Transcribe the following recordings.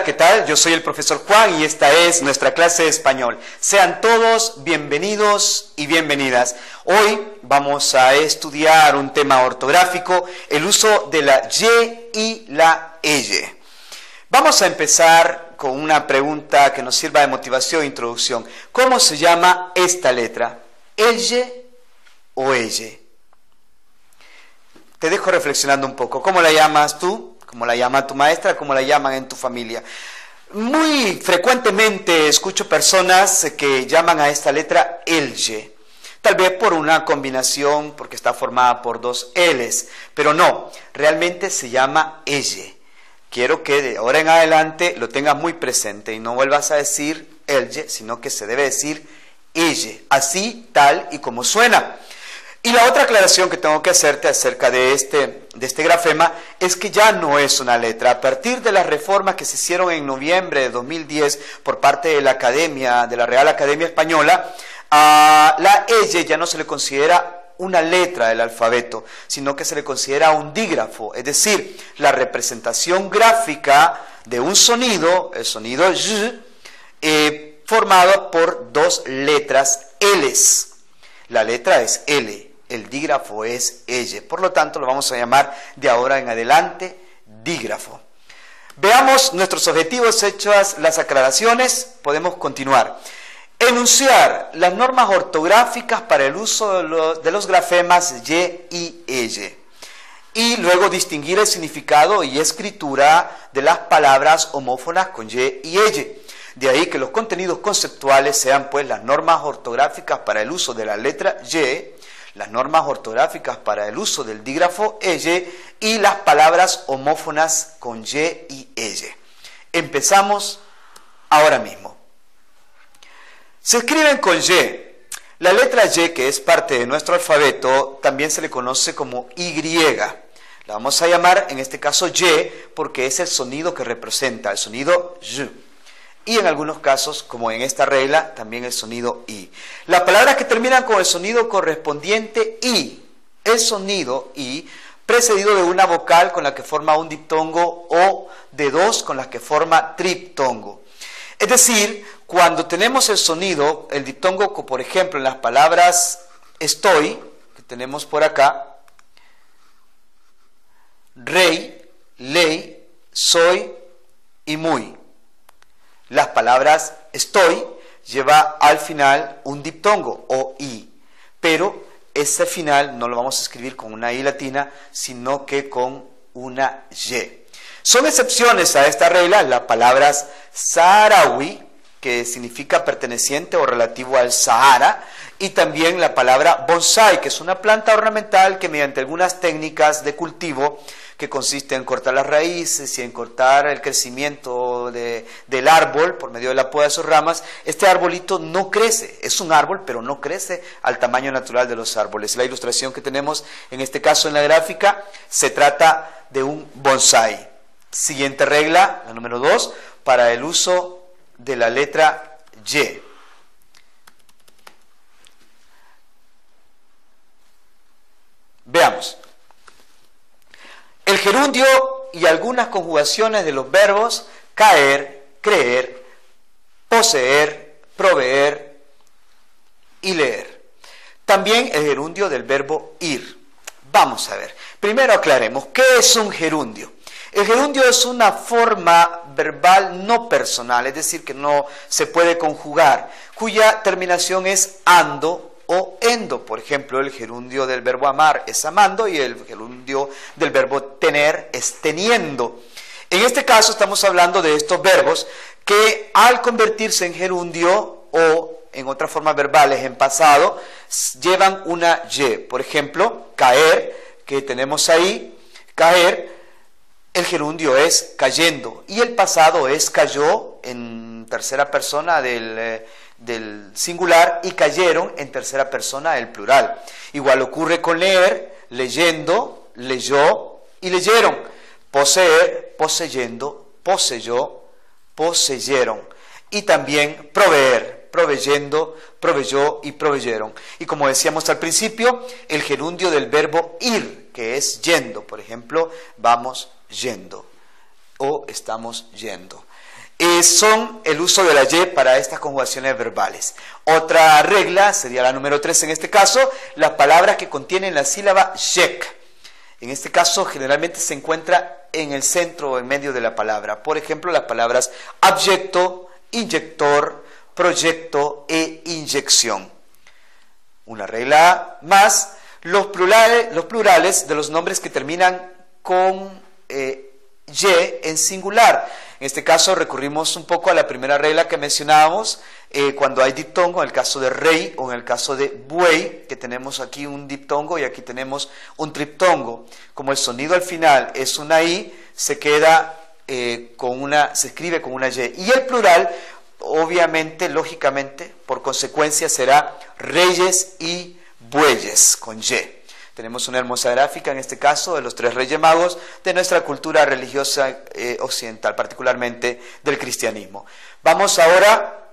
Hola, ¿qué tal? Yo soy el profesor Juan y esta es nuestra clase de español. Sean todos bienvenidos y bienvenidas. Hoy vamos a estudiar un tema ortográfico, el uso de la Y y la Ell. Vamos a empezar con una pregunta que nos sirva de motivación e introducción. ¿Cómo se llama esta letra? ¿Elle o elle? Te dejo reflexionando un poco. ¿Cómo la llamas tú? ¿Cómo la llama tu maestra? ¿Cómo la llaman en tu familia? Muy frecuentemente escucho personas que llaman a esta letra elle. Tal vez por una combinación, porque está formada por dos L's. Pero no, realmente se llama elle. Quiero que de ahora en adelante lo tengas muy presente y no vuelvas a decir elle, sino que se debe decir elle. Así, tal y como suena. Y la otra aclaración que tengo que hacerte acerca de este grafema es que ya no es una letra. A partir de las reformas que se hicieron en noviembre de 2010 por parte de la Academia, de la Real Academia Española, a la elle ya no se le considera una letra del alfabeto, sino que se le considera un dígrafo, es decir, la representación gráfica de un sonido, el sonido y, formado por dos letras L's. La letra es L. El dígrafo es elle, por lo tanto lo vamos a llamar de ahora en adelante dígrafo. Veamos nuestros objetivos hechas las aclaraciones, podemos continuar. Enunciar las normas ortográficas para el uso de los grafemas y y elle. Y luego distinguir el significado y escritura de las palabras homófonas con y y elle. De ahí que los contenidos conceptuales sean pues las normas ortográficas para el uso de la letra y, las normas ortográficas para el uso del dígrafo elle y las palabras homófonas con y y elle. Empezamos ahora mismo. Se escriben con y. La letra y, que es parte de nuestro alfabeto, también se le conoce como Y. La vamos a llamar en este caso y porque es el sonido que representa, el sonido y. Y en algunos casos, como en esta regla, también el sonido i. Las palabras que terminan con el sonido correspondiente i, el sonido i, precedido de una vocal con la que forma un diptongo o de dos con las que forma triptongo. Es decir, cuando tenemos el sonido, el diptongo, por ejemplo, en las palabras estoy, que tenemos por acá, rey, ley, soy y muy. Las palabras estoy lleva al final un diptongo o i, pero ese final no lo vamos a escribir con una i latina, sino que con una y. Son excepciones a esta regla las palabras saharaui, que significa perteneciente o relativo al Sahara, y también la palabra bonsai, que es una planta ornamental que mediante algunas técnicas de cultivo que consiste en cortar las raíces y en cortar el crecimiento del árbol por medio de la poda de sus ramas, este arbolito no crece, es un árbol pero no crece al tamaño natural de los árboles. La ilustración que tenemos en este caso en la gráfica se trata de un bonsai. Siguiente regla, la número 2, para el uso de la letra Y. Veamos. El gerundio y algunas conjugaciones de los verbos caer, creer, poseer, proveer y leer. También el gerundio del verbo ir. Vamos a ver. Primero aclaremos, ¿qué es un gerundio? El gerundio es una forma verbal no personal, es decir, que no se puede conjugar, cuya terminación es ando o endo. Por ejemplo, el gerundio del verbo amar es amando y el gerundio del verbo tener es teniendo. En este caso estamos hablando de estos verbos que al convertirse en gerundio o en otras formas verbales en pasado llevan una y. Por ejemplo, caer, que tenemos ahí, caer, el gerundio es cayendo y el pasado es cayó en tercera persona del singular y cayeron en tercera persona del plural. Igual ocurre con leer, leyendo, leyó y leyeron. Poseer, poseyendo, poseyó, poseyeron. Y también proveer, proveyendo, proveyó y proveyeron. Y como decíamos al principio, el gerundio del verbo ir, que es yendo. Por ejemplo, vamos yendo o estamos yendo. son el uso de la Y para estas conjugaciones verbales. Otra regla sería la número 3 en este caso, las palabras que contienen la sílaba yek. En este caso generalmente se encuentra en el centro o en medio de la palabra. Por ejemplo, las palabras abyecto, inyector, proyecto e inyección. Una regla más, los plurales de los nombres que terminan con Y en singular. En este caso recurrimos un poco a la primera regla que mencionábamos cuando hay diptongo, en el caso de rey o en el caso de buey, que tenemos aquí un diptongo y aquí tenemos un triptongo. Como el sonido al final es una I, se escribe con una Y. Y el plural, obviamente, lógicamente, por consecuencia será reyes y bueyes con Y. Tenemos una hermosa gráfica en este caso de los 3 Reyes Magos de nuestra cultura religiosa occidental, particularmente del cristianismo. Vamos ahora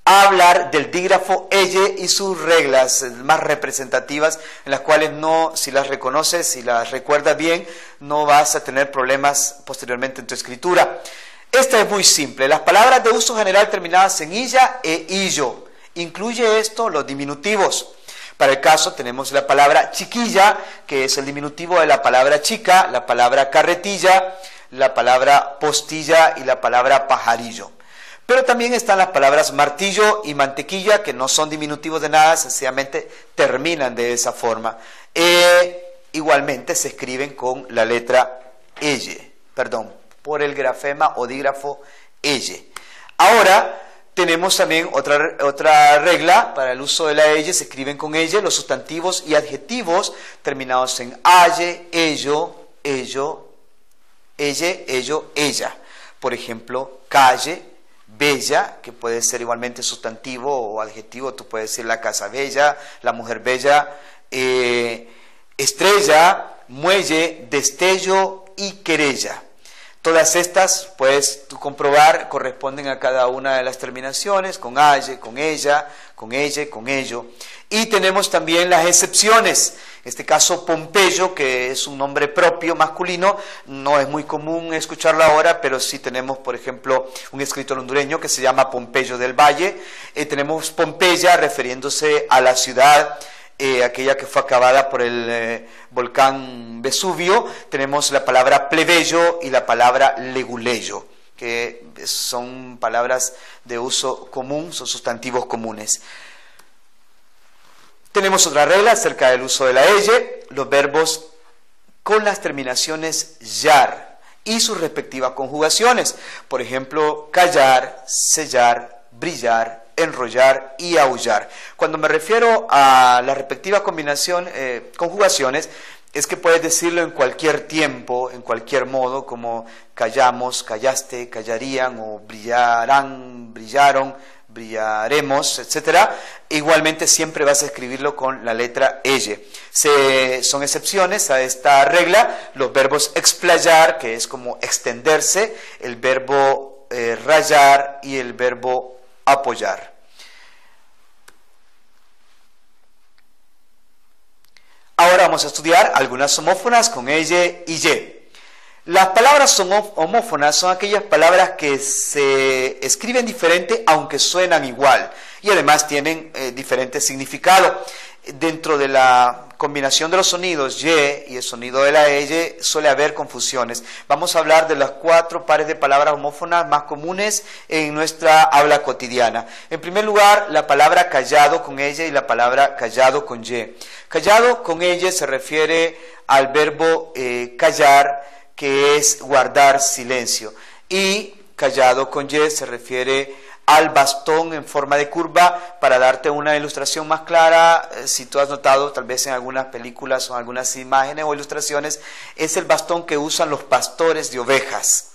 a hablar del dígrafo elle y sus reglas más representativas, en las cuales si las reconoces, si las recuerdas bien, no vas a tener problemas posteriormente en tu escritura. Esta es muy simple. Las palabras de uso general terminadas en illa e illo. Incluye esto los diminutivos. Para el caso tenemos la palabra chiquilla, que es el diminutivo de la palabra chica, la palabra carretilla, la palabra postilla y la palabra pajarillo. Pero también están las palabras martillo y mantequilla, que no son diminutivos de nada, sencillamente terminan de esa forma. Igualmente se escriben con la letra elle, por el grafema o dígrafo elle. Ahora tenemos también otra regla para el uso de la elle, se escriben con elle los sustantivos y adjetivos terminados en aye, ello, ello, elle, ello, ella. Por ejemplo, calle, bella, que puede ser igualmente sustantivo o adjetivo, tú puedes decir la casa bella, la mujer bella, estrella, muelle, destello y querella. Todas estas, puedes tú comprobar, corresponden a cada una de las terminaciones, con aye, con ella, con elle, con ello. Y tenemos también las excepciones. En este caso, Pompeyo, que es un nombre propio masculino, no es muy común escucharlo ahora, pero sí tenemos, por ejemplo, un escritor hondureño que se llama Pompeyo del Valle. Tenemos Pompeya, refiriéndose a la ciudad, aquella que fue acabada por el volcán Vesubio. Tenemos la palabra plebeyo y la palabra leguleyo, que son palabras de uso común, son sustantivos comunes. Tenemos otra regla acerca del uso de la elle, los verbos con las terminaciones yar y sus respectivas conjugaciones. Por ejemplo, callar, sellar, brillar, enrollar y aullar. Cuando me refiero a la respectiva conjugaciones, es que puedes decirlo en cualquier tiempo, en cualquier modo, como callamos, callaste, callarían, o brillarán, brillaron, brillaremos, etc. Igualmente siempre vas a escribirlo con la letra elle. Son excepciones a esta regla los verbos explayar, que es como extenderse, el verbo rayar y el verbo apoyar. Ahora vamos a estudiar algunas homófonas con elle y y. Las palabras homófonas son aquellas palabras que se escriben diferente aunque suenan igual y además tienen diferente significado. Dentro de la combinación de los sonidos y y el sonido de la elle suele haber confusiones. Vamos a hablar de las 4 pares de palabras homófonas más comunes en nuestra habla cotidiana. En primer lugar, la palabra callado con elle y la palabra callado con y. Callado con elle se refiere al verbo callar, que es guardar silencio, y callado con y se refiere al bastón en forma de curva. Para darte una ilustración más clara, si tú has notado tal vez en algunas películas o algunas imágenes o ilustraciones, es el bastón que usan los pastores de ovejas.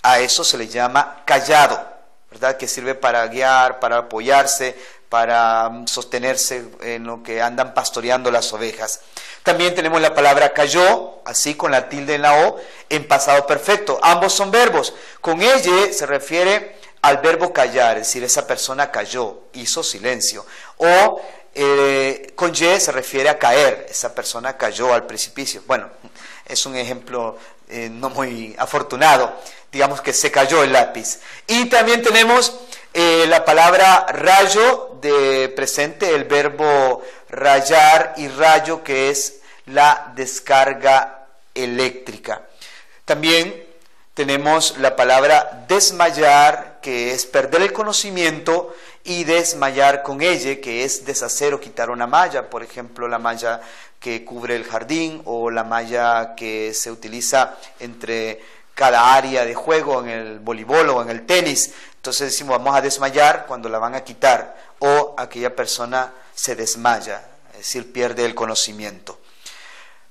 A eso se le llama callado, ¿verdad? Que sirve para guiar, para apoyarse, para sostenerse en lo que andan pastoreando las ovejas. También tenemos la palabra cayó, así con la tilde en la O, en pasado perfecto. Ambos son verbos. Con elle se refiere al verbo callar, es decir, esa persona calló, hizo silencio. O con Y se refiere a caer, esa persona cayó al precipicio. Bueno, es un ejemplo no muy afortunado, digamos que se cayó el lápiz. Y también tenemos la palabra rayo de presente, el verbo rayar, y rayo, que es la descarga eléctrica. También tenemos la palabra desmayar, que es perder el conocimiento, y desmayar con ella, que es deshacer o quitar una malla, por ejemplo, la malla que cubre el jardín o la malla que se utiliza entre cada área de juego en el voleibol o en el tenis. Entonces decimos, vamos a desmayar cuando la van a quitar, o aquella persona se desmaya, es decir, pierde el conocimiento.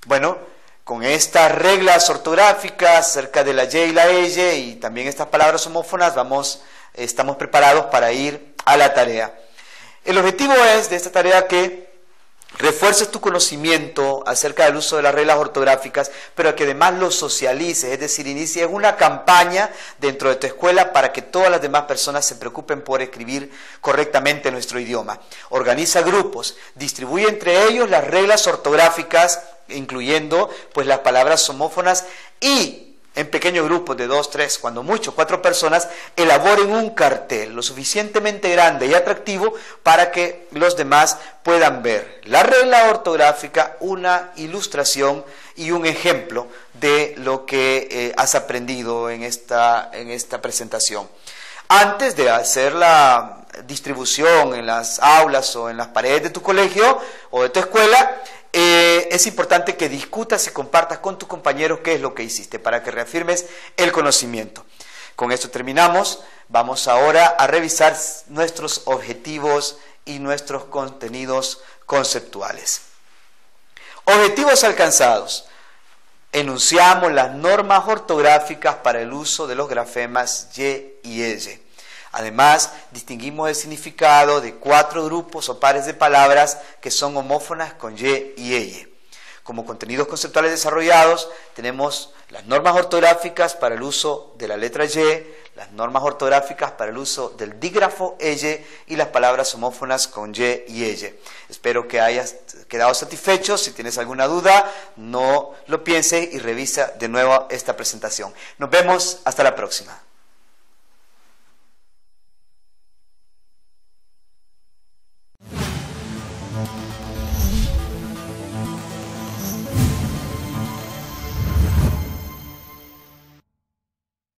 Bueno, con estas reglas ortográficas acerca de la Y y la ella, y también estas palabras homófonas, estamos preparados para ir a la tarea. El objetivo es de esta tarea que refuerces tu conocimiento acerca del uso de las reglas ortográficas, pero que además lo socialices, es decir, inicies una campaña dentro de tu escuela para que todas las demás personas se preocupen por escribir correctamente nuestro idioma. Organiza grupos, distribuye entre ellos las reglas ortográficas, incluyendo pues las palabras homófonas, y en pequeños grupos de 2, 3, cuando mucho 4 personas, elaboren un cartel lo suficientemente grande y atractivo para que los demás puedan ver la regla ortográfica, una ilustración y un ejemplo de lo que has aprendido en esta presentación. Antes de hacer la distribución en las aulas o en las paredes de tu colegio o de tu escuela, es importante que discutas y compartas con tus compañeros qué es lo que hiciste para que reafirmes el conocimiento. Con esto terminamos. Vamos ahora a revisar nuestros objetivos y nuestros contenidos conceptuales. Objetivos alcanzados. Enunciamos las normas ortográficas para el uso de los grafemas Y y L. Además, distinguimos el significado de 4 grupos o pares de palabras que son homófonas con Y y ella. Como contenidos conceptuales desarrollados, tenemos las normas ortográficas para el uso de la letra Y, las normas ortográficas para el uso del dígrafo ella y las palabras homófonas con Y y ella. Espero que hayas quedado satisfecho. Si tienes alguna duda, no lo pienses y revisa de nuevo esta presentación. Nos vemos hasta la próxima.